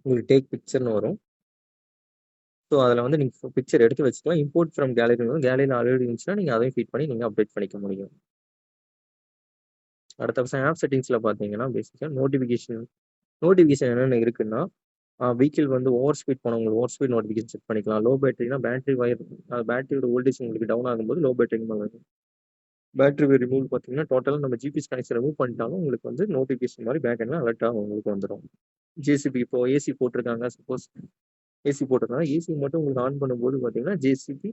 உங்களுக்கு டேக் பிக்சர்ன்னு வரும். ஸோ அதில வந்து நீங்க பிக்சர் எடுத்து வச்சுக்கலாம். இம்போர்ட் ஃப்ரம் கேலரி வந்து கேலரில ஆல்ரெடி இருந்துச்சுன்னா, நீங்க அதையும் ஃபீட் பண்ணி நீங்க அப்டேட் பண்ணிக்க முடியும். அடுத்த ஆப்ஷன் ஆப் செட்டிங்ஸ்ல பார்த்தீங்கன்னா, பேசிக்கா நோட்டிஃபிகேஷன் என்னென்ன இருக்குன்னா, வெஹிக்கிள் வந்து ஓவர் ஸ்பீட் போனவங்களுக்கு ஓவர் ஸ்பீட் நோட்டிஃபிகேஷன் செட் பண்ணிக்கலாம். லோ பேட்டரினா பேட்டரியோட வோல்டேஜ் உங்களுக்கு டவுன் ஆகும்போது லோ பேட்டரி வரும். பேட்டரி ரிமூவ் பார்த்தீங்கன்னா, டோட்டலா நம்ம ஜிபிஎஸ் கனெக்ஷன் ரிமூவ் பண்ணிட்டாலும் உங்களுக்கு வந்து நோட்டிஃபிகேஷன் மாரி பேக் எண்ட்ல அலர்ட்டா உங்களுக்கு வந்துரும். ஜேசிபி இப்போ ஏசி போட்டிருக்காங்க. சப்போஸ் ஏசி போட்டிருக்காங்க. ஏசி மட்டும் உங்களுக்கு ஆன் பண்ணும்போது பார்த்தீங்கன்னா, ஜேசிபி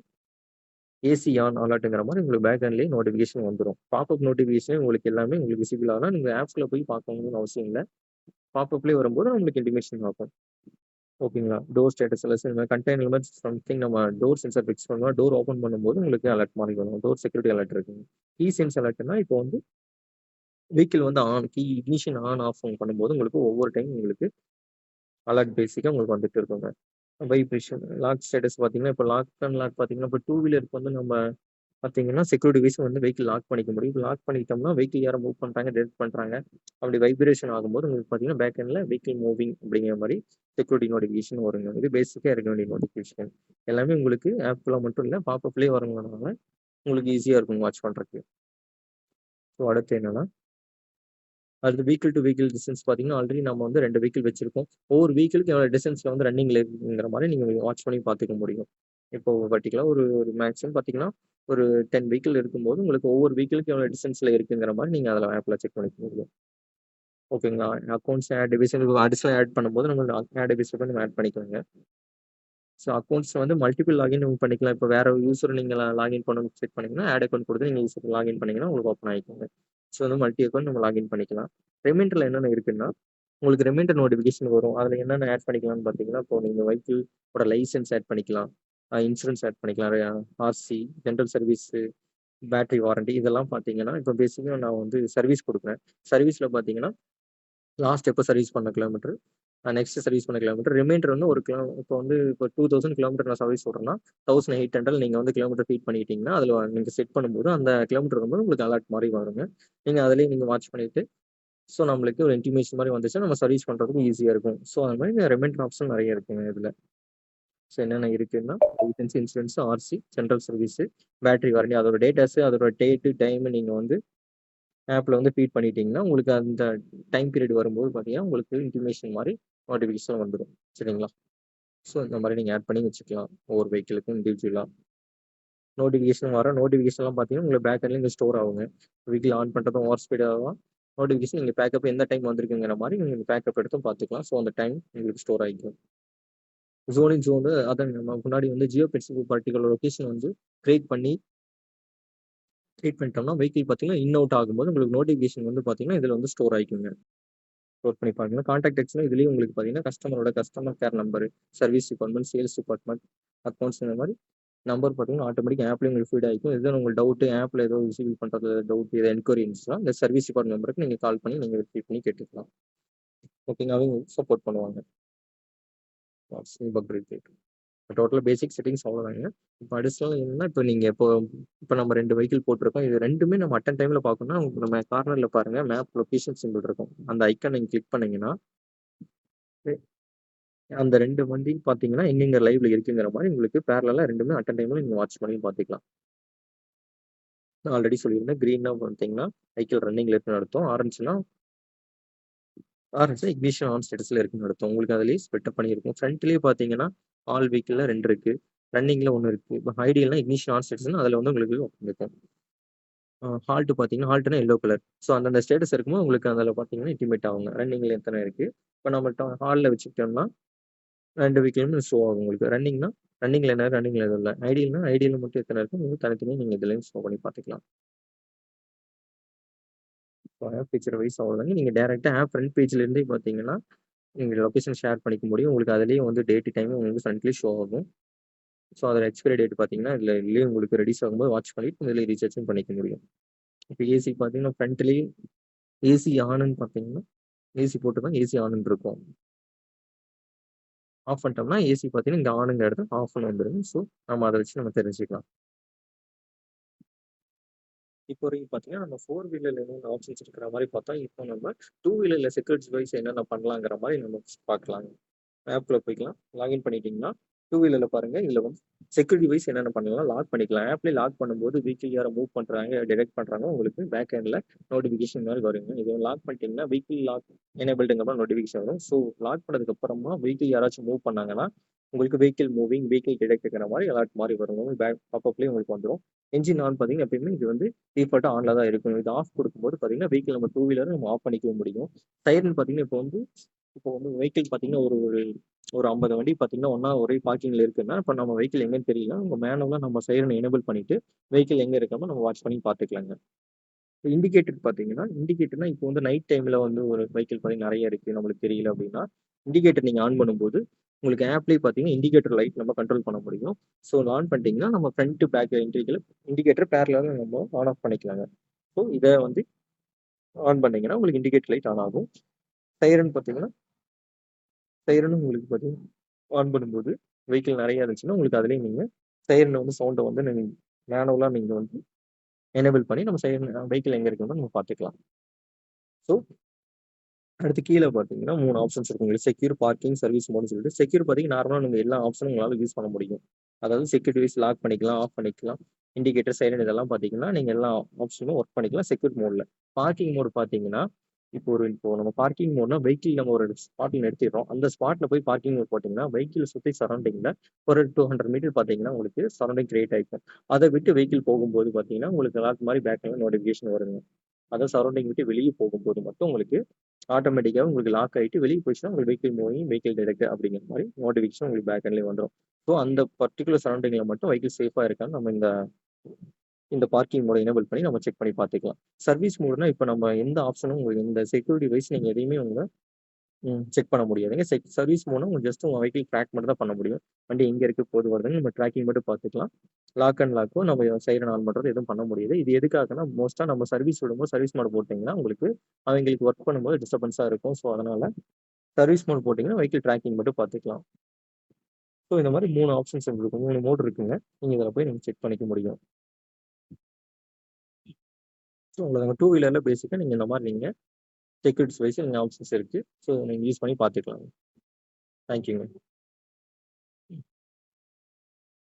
ஏசி ஆன் அலர்ட்ங்கிற மாரி உங்களுக்கு பேக் எண்ட்லயே நோட்டிஃபிகேஷன் வந்துரும். பாப்அப் நோட்டிஃபிகேஷன் உங்களுக்கு எல்லாமே உங்களுக்கு விசிபிள் ஆகலாம். நீங்க ஆப்ஸ்ல போய் பார்க்கணும்னு அவசியம் இல்ல. பாப்அப்லயே வரும்போது உங்களுக்கு இன்டிமேஷன் ஆகும். ஓகேங்களா? டோர் ஸ்டேட்டஸ் எல்லாம் இந்த கண்டெய்னர் மாரி சம்திங் நம்ம டோர் சென்சார் ஃபிக்ஸ் பண்ணுவோம். டோர் ஓப்பன் பண்ணும்போது உங்களுக்கு அலர்ட் மாரி வரும். டோர் செக்யூரிட்டி அலர்ட் இருக்குங்க. கீ சென்ஸ் அலர்ட்னா இப்போ வந்து வெஹிக்கிள் வந்து இக்னிஷன் ஆன், ஆஃப் பண்ணும்போது உங்களுக்கு ஒவ்வொரு டைம் உங்களுக்கு அலர்ட் பேசிக்கா உங்களுக்கு வந்துட்டு இருக்குங்க. வைப்ரேஷன், லாக் ஸ்டேட்டஸ் பார்த்தீங்கன்னா, இப்போ லாக் அண்ட் லாக் பார்த்தீங்கன்னா, இப்போ டூ வீலருக்கு வந்து நம்ம பார்த்தீங்கன்னா, செக்யூரிட்டி வைஸ் வந்து வெஹிக்கிள் லாக் பண்ணிக்க முடியும். இப்போ லாக் பண்ணிட்டோம்னா, வெஹிக்கிள் யாரோ மூவ் பண்றாங்க, டிடெக்ட் பண்றாங்க. அப்படி வைப்ரேஷன் ஆகும்போது உங்களுக்கு பார்த்தீங்கன்னா, பேக் எண்ட்ல வெஹிக்கிள் மூவிங் அப்படிங்கிற மாரி செக்யூரிட்டி நோட்டிஃபிகேஷன் வருங்க. இது பேசிக்கா இருக்க வேண்டிய நோட்டிஃபிகேஷன். எல்லாமே உங்களுக்கு ஆப்ல மட்டும் இல்ல, பாப்அப்லயே வருங்கறனால உங்களுக்கு ஈஸியா இருக்கும் வாட்ச் பண்றதுக்கு. ஸோ அடுத்து என்னன்னா, அடுத்து வெஹிக்கிள் டூ வெஹிக்கிள் டிஸ்டன்ஸ் பார்த்தீங்கன்னா, ஆல்ரெடி நம்ம வந்து 2 வெஹிக்கிள் வச்சிருக்கோம். ஒவ்வொரு வெஹிக்கிளுக்கு எவ்வளோ டிஸ்டன்ஸ்ல வந்து ரன்னிங்ல இருக்குங்கிற மாரி நீங்க வாட்ச் பண்ணி பார்த்துக்க முடியும். இப்போ பர்ட்டிகுலரா ஒரு ஒரு மேக்ஸிமம் பார்த்தீங்கன்னா, ஒரு 10 வெஹிக்கிள் இருக்கும்போது, உங்களுக்கு ஒவ்வொரு வெஹிக்கிளுக்கு எவ்வளோ டிஸ்டன்ஸ்ல இருக்குங்கிற மாரி நீங்க அதில ஆப்ல செக் பண்ணிக்க முடியும். ஓகேங்களா? அக்கவுண்ட்ஸ் ஆட் டிவைஸ் அடிஷனலா ஆட் பண்ணும்போது நம்ம ஆட் டிவைஸ் வந்து ஆட் பண்ணிக்கோங்க. ஸோ அக்கவுண்ட்ஸ் வந்து மல்டிபிள் லாகின் பண்ணிக்கலாம். இப்போ வேற யூசர் நீங்க லாகின் பண்ணணும்னு செட் பண்ணீங்கன்னா, ஆட் அக்கவுண்ட் குடுத்து நீங்க யூசர் லாகின் பண்ணீங்கன்னா, உங்களுக்கு ஓப்பன் ஆயிக்குங்க. ஸோ வந்து மல்டி அக்கவுண்ட் நம்ம லாகின் பண்ணிக்கலாம். ரிமைண்டர்ல என்னென்ன இருக்குன்னா, உங்களுக்கு ரிமைண்டர் நோட்டிஃபிகேஷன் வரும். அதில என்னென்ன ஆட் பண்ணிக்கலாம்னு பார்த்தீங்கன்னா, இப்போ நீங்க வெஹிக்கிள் ஓட லைசென்ஸ் ஆட் பண்ணிக்கலாம். இன்சூரன்ஸ் ஆட் பண்ணிக்கலாம். RC, general service, battery warranty இதெல்லாம் பார்த்தீங்கன்னா, இப்போ பேசிக்கா நான் வந்து சர்வீஸ் குடுக்குறேன். சர்வீஸ்ல பார்த்தீங்கன்னா, லாஸ்ட் எப்போ சர்வீஸ் பண்ண கிலோமீட்டர், நெக்ஸ்ட் சர்வீஸ் பண்ண கிலோமீட்டர், ரிமைண்டர் வந்து ஒரு இப்போ வந்து இப்போ 2000 கிலோமீட்டர் நான் சர்வீஸ் விடுறேன்னா, 1800 நீங்க வந்து கிலோமீட்டர் ஃபீட் பண்ணிட்டீங்கன்னா, அதில நீங்க செட் பண்ணும்போது அந்த கிலோமீட்டர் வரும்போது உங்களுக்கு அலர்ட் மாரி வருங்க. நீங்க அதிலேயே நீங்க வாட்ச் பண்ணிட்டு, ஸோ நம்மளுக்கு ஒரு இன்டிமேஷன் மாரி வந்துச்சுன்னா, நம்ம சர்வீஸ் பண்றதுக்கு ஈஸியா இருக்கும். ஸோ அது மாரி ரிமைண்டர் ஆப்ஷன் நெறைய இருக்குங்க இதுல. ஸோ என்னென்ன இருக்குன்னா, licence, insurance, RC, general service, battery warranty அதோட டேட்டாஸு, அதோட டேட்டு, டைம் நீங்க வந்து ஆப்ல வந்து ஃபீட் பண்ணிட்டீங்கன்னா, உங்களுக்கு அந்த டைம் பீரியட் வரும்போது பார்த்தீங்கன்னா, உங்களுக்கு இன்டிமேஷன் மாரி நோட்டிஃபிகேஷன் வந்துரும். சரிங்களா? ஸோ இந்த மாரி நீங்க ஆட் பண்ணி வச்சுக்கலாம். ஒவ்வொரு வெஹிக்கிளுக்கும் இண்டிவிஜுவலா. நோட்டிஃபிகேஷன்லாம் பார்த்தீங்கன்னா, உங்களுக்கு பேக் எண்ட்ல இங்க ஸ்டோர் ஆகுங்க. வெஹிக்கிள் ஆன் பண்றதும் ஓவர் ஸ்பீட் ஆகும். நோட்டிஃபிகேஷன் நீங்க பேக்கப் எந்த டைம் வந்திருக்குங்கிற மாரி நீங்க பேக்கப் எடுத்தும் பார்த்துக்கலாம். ஸோ அந்த டைம் உங்களுக்கு ஸ்டோர் ஆயிக்கும். ஜோனு அதான் நம்ம முன்னாடி வந்து ஜியோ பெட்ஸ் பர்ட்டிகுலர் லொகேஷன் வந்து கிரியேட் பண்ணிட்டோம்னா, வெஹிக்கிள் பார்த்தீங்கன்னா, இன் அவுட் ஆகும்போது உங்களுக்கு நோட்டிஃபிகேஷன் வந்து பார்த்தீங்கன்னா, இதுல வந்து ஸ்டோர் ஆயிக்குங்க. ஸ்டோர் பண்ணி பாருங்க. கான்டாக்ட் டெக்ஸ்ட்னா இதுலயும் உங்களுக்கு பார்த்தீங்கன்னா, customer care number, service department, sales department, accounts இந்த மாரி நம்பர் பார்த்தீங்கன்னா, ஆட்டோமேட்டிக்கா ஆப்லயே உங்களுக்கு ஃபீட் ஆயிக்கும். எதுவும் உங்களுக்கு டவுட் ஆப்ல ஏதோ ரிசீவ் பண்றது டவுட் எதா என்குயரி இருந்துச்சுன்னா, இந்த சர்வீஸ் டிபார்ட்மெண்ட் நம்பருக்கு நீங்க கால் பண்ணி நீங்க வெரிஃபை பண்ணி கேட்டுக்கலாம். ஓகேங்க. அவங்க சப்போர்ட் பண்ணுவாங்க. Buck report. டோட்டலா பேசிக் செட்டிங்ஸ் அவ்வளோதாங்க. இப்போ அடிஷனலா என்னன்னா, இப்போ நம்ம 2 வெஹிக்கிள் போட்டிருக்கோம். இது 2மே நம்ம அட் அ டைம்ல பார்க்கணும்னா, நம்ம கார்னர்ல பாருங்க மேப் லொகேஷன் சிம்பிள் இருக்கும். அந்த ஐகான் நீங்க கிளிக் பண்ணீங்கன்னா, அந்த 2 வண்டியும் பார்த்தீங்கன்னா, எங்கெங்க லைவ்ல இருக்குங்கிற மாரி உங்களுக்கு பேரலலா 2மே அட் அ டைம்ல நீங்க வாட்ச் பண்ணி பார்த்துக்கலாம். நான் ஆல்ரெடி சொல்லியிருந்தேன். கிரீன்னா பார்த்தீங்கன்னா, வெஹிக்கிள் ரன்னிங்ல இருக்குன்னு அர்த்தம். ஆரஞ்சுனா இக்னிஷன் ஆன் ஸ்டேட்டஸ்ல இருக்குன்னு அர்த்தம். உங்களுக்கு அதிலேயே ஸ்ப்ளிட்டப் பண்ணியிருக்கும். ஃப்ரண்ட்லயே பார்த்தீங்கன்னா, ஆல் வெஹிக்கிள்ல 2 இருக்கு. ரன்னிங்ல 1 இருக்கு. இப்போ ஐடியல்னா இக்னிஷன் ஆன் ஸ்டேட்டஸ்னா அதில வந்து உங்களுக்கு இருக்கும். ஹால்ட் பார்த்தீங்கன்னா, ஹால்ட்னா எல்லோ கலர். ஸோ அந்தந்த ஸ்டேட்டஸ் இருக்கும்போது உங்களுக்கு அதில பார்த்தீங்கன்னா இன்டிமேட் ஆகுங்க. ரன்னிங்ல எத்தனை இருக்கு. இப்போ நம்ம ஹால்ல வச்சுக்கிட்டோம்னா 2 வெஹிக்கிளுமே ஷோ ஆகும் உங்களுக்கு. ரன்னிங்ல என்ன ரன்னிங்ல எதுவும் இல்ல. ஐடியல்ல மட்டும் எத்தனை இருக்கு உங்களுக்கு தனித்தனியா நீங்க இதுலயும் ஷோ பண்ணி பார்த்துக்கலாம். ஸோ ஆப் ஃபீச்சர் வைஸ் அவ்வளோதாங்க. நீங்க டைரக்ட்டா ஆப் ஃப்ரண்ட் பேஜ்ல இருந்தே பார்த்தீங்கன்னா, நீங்க லொகேஷன் ஷேர் பண்ணிக்க முடியும். உங்களுக்கு அதிலேயே வந்து டேட், டைமும் உங்களுக்கு ஃப்ரண்ட்லயே ஷோ ஆகும். ஸோ அதோட எக்ஸ்பைரி டேட் பார்த்தீங்கன்னா, இதுலயே உங்களுக்கு ரெடியூஸ் ஆகும்போது வாட்ச் பண்ணிட்டு இதிலேயே ரீசார்ஜும் பண்ணிக்க முடியும். இப்போ ஏசி பார்த்தீங்கன்னா, ஃப்ரண்ட்லயே ஏசி ஆனுன்னு பார்த்தீங்கன்னா ஏசி போட்டு தான் ஏசி ஆன் இருக்கும். ஆஃப் பண்ணிட்டோம்னா ஏசி பார்த்தீங்கன்னா, இங்க ஆனுங்கிற இடத்துல ஆஃப்ன்னு வந்துரும். ஸோ நம்ம அத வச்சு நம்ம தெரிஞ்சுக்கலாம். இப்போ வரைக்கும் பார்த்தீங்கன்னா, நம்ம 4 வீலர்ல என்னென்ன ஆப்ஷன்ஸ் இருக்கிற மாரி பார்த்தா, இப்போ நம்ம 2 வீலர்ல செக்யூரிட்டி வைஸ் என்னென்ன பண்ணலாங்கிற மாரி நம்ம பார்க்கலாங்க. ஆப்ல போய்க்கலாம். லாகின் பண்ணிட்டீங்கன்னா, 2 வீலர்ல பாருங்க. இதுல வந்து செக்யூரிட்டி வைஸ் என்னென்ன பண்ணலாம், லாக் பண்ணிக்கலாம். ஆப்லயே லாக் பண்ணும்போது வெஹிக்கிள் யார மூவ் பண்றாங்க, டிடெக்ட் பண்றாங்க உங்களுக்கு பேக் எண்ட்ல நோட்டிஃபிகேஷன் மாரி வருங்க. இத லாக் பண்ணிட்டீங்கன்னா, வெஹிக்கிள் லாக் எனேபிள்டுங்கிற மாரி நோட்டிஃபிகேஷன் வரும். ஸோ லாக் பண்ணதுக்கு அப்புறமா வெஹிக்கிள் யாராச்சும் மூவ் பண்ணாங்கன்னா, உங்களுக்கு வெஹிக்கிள் மூவிங், வெஹிக்கிள் டிடெக்ட்ங்கிற மாரி அலர்ட் மாரி வரும். பேக் பாப்பப்லயே உங்களுக்கு வந்துரும். என்ஜின் ஆன் பார்த்தீங்கன்னா, எப்பயுமே இது வந்து டிஃபால்ட்டா ஆன்ல தான் இருக்கும். இது ஆஃப் குடுக்கும்போது பார்த்தீங்கன்னா, வெஹிக்கிள் நம்ம 2 வீலர நம்ம ஆஃப் பண்ணிக்கவும் முடியும். சைரன் பார்த்தீங்கன்னா, இப்போ வந்து வெஹிக்கிள் பார்த்தீங்கன்னா, ஒரு ஒரு ஒரு 50 வண்டி பார்த்தீங்கன்னா, ஒண்ணா ஒரே பார்க்கிங்ல இருக்குன்னா, இப்ப நம்ம வெஹிக்கிள் எங்கன்னு தெரியல. உங்க மேனுவலா நம்ம சைரன எனேபிள் பண்ணிட்டு, வெஹிக்கிள் எங்க இருக்கமோ நம்ம வாட்ச் பண்ணி பார்த்துக்கலாங்க. இண்டிகேட்டர் பார்த்தீங்கன்னா, இண்டிகேட்டர்னா இப்போ வந்து நைட் டைம்ல வந்து ஒரு வெஹிக்கிள் பார்த்தீங்கன்னா நெறைய இருக்கு. நம்மளுக்கு தெரியல அப்படின்னா, இண்டிகேட்டர் நீங்க ஆன் பண்ணும்போது, உங்களுக்கு ஆப்லயே பார்த்தீங்கன்னா, இண்டிகேட்டர் லைட் நம்ம கண்ட்ரோல் பண்ண முடியும். ஸோ ஆன் பண்ணிட்டீங்கன்னா, நம்ம ஃப்ரண்ட், பேக் இண்டிகேட்டர் பேரலலா நம்ம ஆன் ஆஃப் பண்ணிக்கலாங்க. ஸோ இத வந்து ஆன் பண்ணீங்கன்னா, உங்களுக்கு இண்டிகேட்டர் லைட் ஆன் ஆகும். சைரன் பார்த்தீங்கன்னா, சைரனும் உங்களுக்கு பார்த்தீங்கன்னா, ஆன் பண்ணும்போது வெஹிக்கிள் நெறைய இருந்துச்சுன்னா, உங்களுக்கு அதிலேயே நீங்க சைரன் வந்து சவுண்ட வந்து நீங்க மேனுவலா நீங்க வந்து எனேபிள் பண்ணி நம்ம சைரன் வெஹிக்கிள் எங்க இருக்குன்னு நம்ம பார்த்துக்கலாம். ஸோ அடுத்து கீழ பார்த்தீங்கன்னா 3 ஆப்ஷன்ஸ் இருக்கும். உங்களுக்கு செக்யூர், பார்க்கிங், சர்வீஸ் மோடுன்னு சொல்லிட்டு செக்யூர் பார்த்தீங்கன்னா, நார்மலா நீங்க எல்லா ஆப்ஷனும் உங்களால யூஸ் பண்ண முடியும். அதாவது செக்யூரிட்டி வைஸ் லாக் பண்ணிக்கலாம், ஆஃப் பண்ணிக்கலாம். இண்டிகேட்டர், சைரன் இதெல்லாம் பார்த்தீங்கன்னா, நீங்க எல்லா ஆப்ஷனும் ஒர்க் பண்ணிக்கலாம் செக்யூர் மோட்ல. பார்க்கிங் மோட் பார்த்தீங்கன்னா, இப்போ நம்ம பார்க்கிங் மோட்னா வெஹிக்கிள் நம்ம ஒரு ஸ்பாட்ல நிறுத்திடுறோம். அந்த ஸ்பாட்ல போய் பார்க்கிங் மோட் போட்டீங்கன்னா, வெஹிக்கிள் சுத்தி சரவுண்டிங்ல ஒரு 200 மீட்டர் பார்த்தீங்கன்னா, உங்களுக்கு சரவுண்டிங் கிரியேட் ஆயிக்கும். அத விட்டு வெஹிக்கிள் போகும்போது பார்த்தீங்கன்னா, உங்களுக்கு அலார்ட் மாரி பேக்ல நோட்டிஃபிகேஷன் வருங்க. அதான் சரவுண்டிங் விட்டு வெளிய போகும்போது மட்டும் உங்களுக்கு ஆட்டோமேட்டிக்காவே உங்களுக்கு லாக் ஆயிட்டு வெளிய போச்சுன்னா, உங்களுக்கு வெஹிக்கிள் மூவிங், வெஹிக்கிள் டிடெக்ட் அப்படிங்கிற மாரி நோட்டிஃபிகேஷன் உங்களுக்கு பேக் எண்ட்லயே வந்துரும். ஸோ அந்த பர்ட்டிகுலர் சரவுண்டிங்ல மட்டும் வெஹிக்கிள் சேஃபா இருக்கான்னு நம்ம இந்த இந்த பார்க்கிங் மோட எனேபிள் பண்ணி நம்ம செக் பண்ணி பார்த்துக்கலாம். சர்வீஸ் மோடுனா இப்ப நம்ம எந்த ஆப்ஷனும் உங்களுக்கு இந்த செக்யூரிட்டி வைஸ் நீங்க எதையுமே உங்க செக் பண்ண முடியாதுங்க. சர்வீஸ் மோட்னா உங்களுக்கு ஜஸ்ட் உங்க வெஹிக்கிள் ட்ராக் மட்டும் தான் பண்ண முடியும். வண்டி எங்க இருக்கு, போது வருதுன்னு நம்ம ட்ராக்கிங் மட்டும் பார்த்துக்கலாம். லாக் அண்ட் லாக்கோ நம்ம சைரன் ஆன் பண்றது எதுவும் பண்ண முடியாது. இது எதுக்காகன்னா, மோஸ்ட்டா நம்ம சர்வீஸ் விடும்போது சர்வீஸ் மோட் போட்டீங்கன்னா, உங்களுக்கு அவங்களுக்கு ஒர்க் பண்ணும்போது டிஸ்டர்பன்ஸா இருக்கும். ஸோ அதனால சர்வீஸ் மோட் போட்டீங்கன்னா, வெஹிக்கிள் ட்ராக்கிங் மட்டும் பார்த்துக்கலாம். ஸோ இந்த மாரி 3 ஆப்ஷன்ஸ் உங்களுக்கு 3 மோட் இருக்குங்க. நீங்க இதில போய் நீங்க செக் பண்ணிக்க முடியும். ஸோ அவ்வளோதாங்க. 2 வீலர்ல பேசிக்கா நீங்க இந்த மாரி நீங்க செக்யூரிட்டிஸ் வைஸ் நீங்க ஆப்ஷன்ஸ் இருக்கு. ஸோ நீங்க யூஸ் பண்ணி பார்த்துக்கலாம். தேங்க் யூங்க.